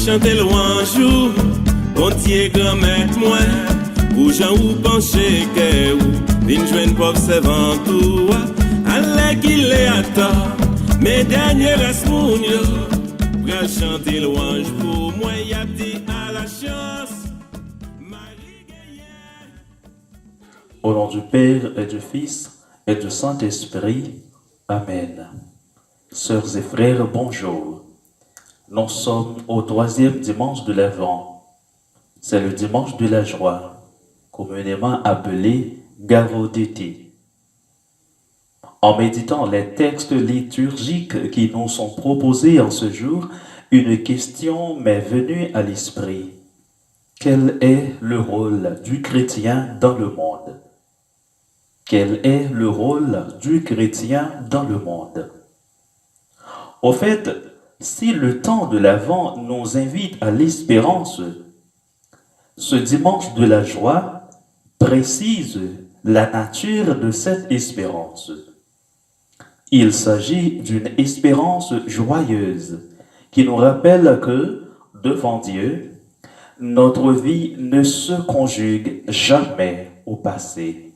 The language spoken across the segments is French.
chanter louange, Gontier grand maître moi, ou Jean ou pencher que ou, vin joindre pauvre servant tout, allez qu'il est à tort, mes derniers restes mon yo, pour chanter louange pour moi, y a dit à la chance. Au nom du Père et du Fils et du Saint-Esprit, Amen. Sœurs et frères, bonjour. Nous sommes au 3e dimanche de l'Avent. C'est le dimanche de la joie, communément appelé Garo d'été. En méditant les textes liturgiques qui nous sont proposés en ce jour, une question m'est venue à l'esprit. Quel est le rôle du chrétien dans le monde? Quel est le rôle du chrétien dans le monde? Au fait, si le temps de l'Avent nous invite à l'espérance, ce dimanche de la joie précise la nature de cette espérance. Il s'agit d'une espérance joyeuse qui nous rappelle que, devant Dieu, notre vie ne se conjugue jamais au passé.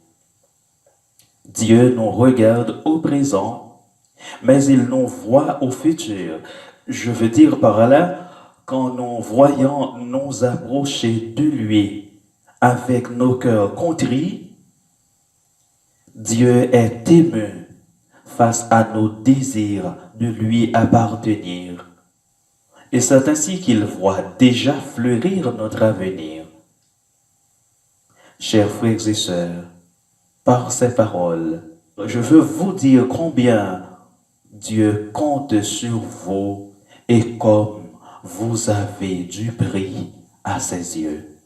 Dieu nous regarde au présent, mais il nous voit au futur. Je veux dire par là, quand nous voyons nous approcher de lui avec nos cœurs contrits, Dieu est ému face à nos désirs de lui appartenir. Et c'est ainsi qu'il voit déjà fleurir notre avenir. Chers frères et sœurs, par ces paroles, je veux vous dire combien Dieu compte sur vous et comme vous avez du prix à ses yeux.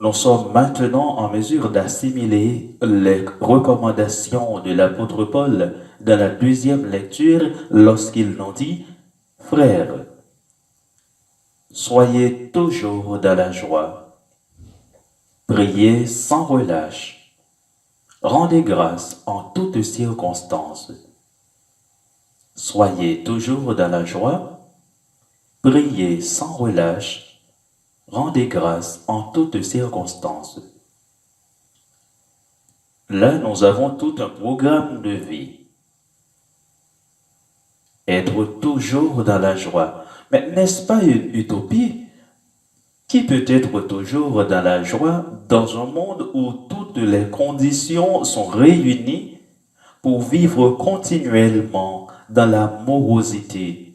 Nous sommes maintenant en mesure d'assimiler les recommandations de l'apôtre Paul dans la deuxième lecture lorsqu'il nous dit « Frères, soyez toujours dans la joie. Priez sans relâche. Rendez grâce en toutes circonstances. Soyez toujours dans la joie. Priez sans relâche. Rendez grâce en toutes circonstances. » Là, nous avons tout un programme de vie. Être toujours dans la joie. Mais n'est-ce pas une utopie? Qui peut être toujours dans la joie dans un monde où toutes les conditions sont réunies pour vivre continuellement dans la morosité?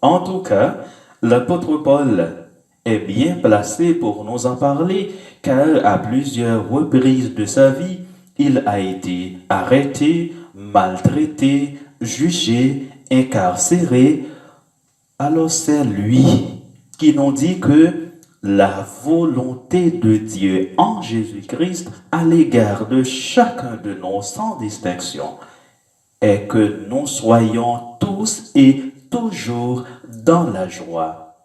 En tout cas, l'apôtre Paul est bien placé pour nous en parler, car à plusieurs reprises de sa vie, il a été arrêté, maltraité, jugé, incarcéré. Alors c'est lui qui nous dit que la volonté de Dieu en Jésus-Christ à l'égard de chacun de nous sans distinction est que nous soyons tous et toujours dans la joie.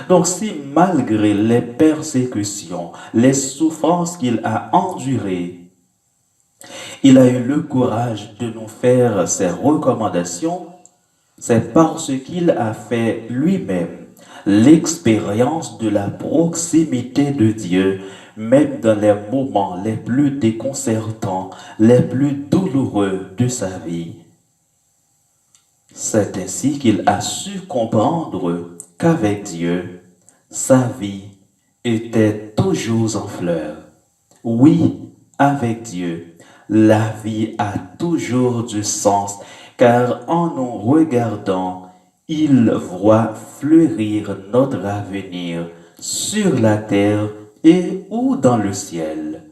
Donc si malgré les persécutions, les souffrances qu'il a endurées, il a eu le courage de nous faire ces recommandations, c'est parce qu'il a fait lui-même l'expérience de la proximité de Dieu, même dans les moments les plus déconcertants, les plus douloureux de sa vie. C'est ainsi qu'il a su comprendre qu'avec Dieu, sa vie était toujours en fleurs. Oui, avec Dieu, la vie a toujours du sens, car en nous regardant, il voit fleurir notre avenir sur la terre et ou dans le ciel.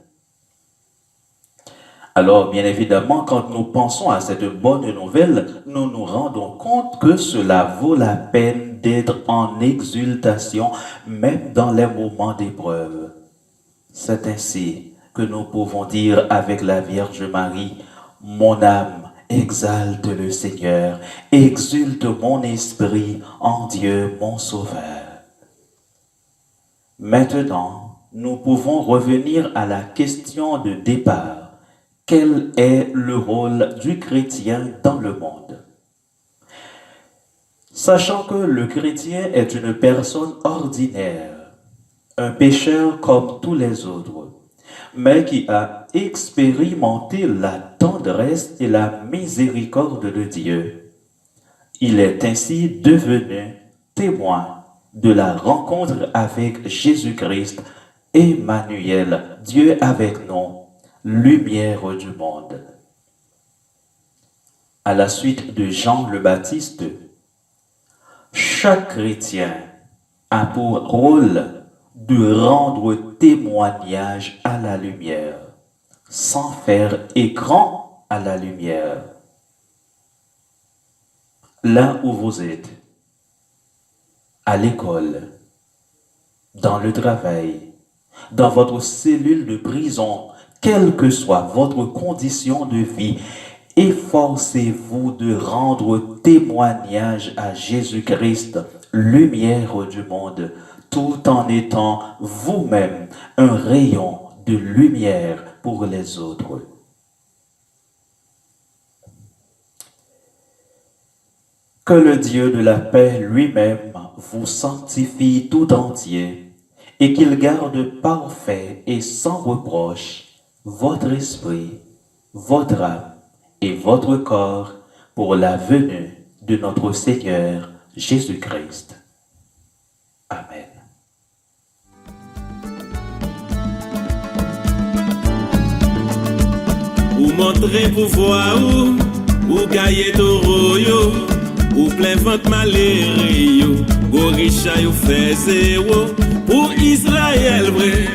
Alors, bien évidemment, quand nous pensons à cette bonne nouvelle, nous nous rendons compte que cela vaut la peine d'être en exultation, même dans les moments d'épreuve. C'est ainsi que nous pouvons dire avec la Vierge Marie, « Mon âme exalte le Seigneur, exulte mon esprit en Dieu mon Sauveur. » Maintenant, nous pouvons revenir à la question de départ. Quel est le rôle du chrétien dans le monde? Sachant que le chrétien est une personne ordinaire, un pécheur comme tous les autres, mais qui a expérimenté la tendresse et la miséricorde de Dieu. Il est ainsi devenu témoin de la rencontre avec Jésus-Christ, Emmanuel, Dieu avec nous, lumière du monde. À la suite de Jean le Baptiste, chaque chrétien a pour rôle de rendre témoignage à la lumière, sans faire écran à la lumière. Là où vous êtes, à l'école, dans le travail, dans votre cellule de prison, quelle que soit votre condition de vie, efforcez-vous de rendre témoignage à Jésus-Christ, lumière du monde, tout en étant vous-même un rayon de lumière pour les autres. Que le Dieu de la paix lui-même vous sanctifie tout entier et qu'il garde parfait et sans reproche votre esprit, votre âme et votre corps pour la venue de notre Seigneur Jésus-Christ. Amen. Ou montrer pouvoir ou gailler taureau yo, ou plein ventre malheureux yo, go richa yo fait zéro, pour Israël vrai,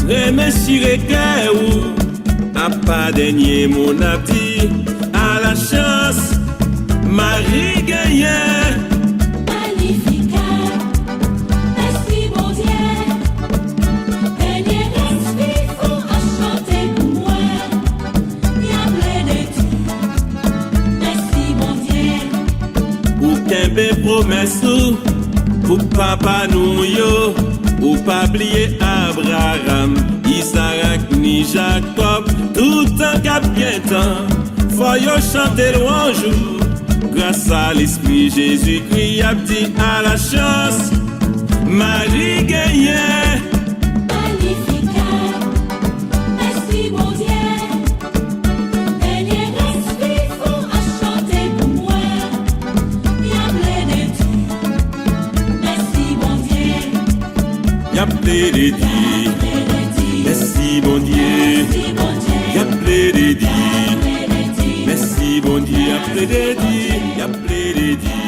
remercier que ou, a pas dernier mon abdi, à la chance, Marie gagnait. Promesse pour papa nous yo, ou pas oublier Abraham, Isaac ni Jacob, tout en cap bien temps, faut yo chanter louange, grâce à l'esprit Jésus-Christ a dit à la chance, Marie gagnait. Y'a plein de dire, merci bon Dieu. Y'a plein de dire, merci bon Dieu. Y'a plein de dire, y'a plein de dire.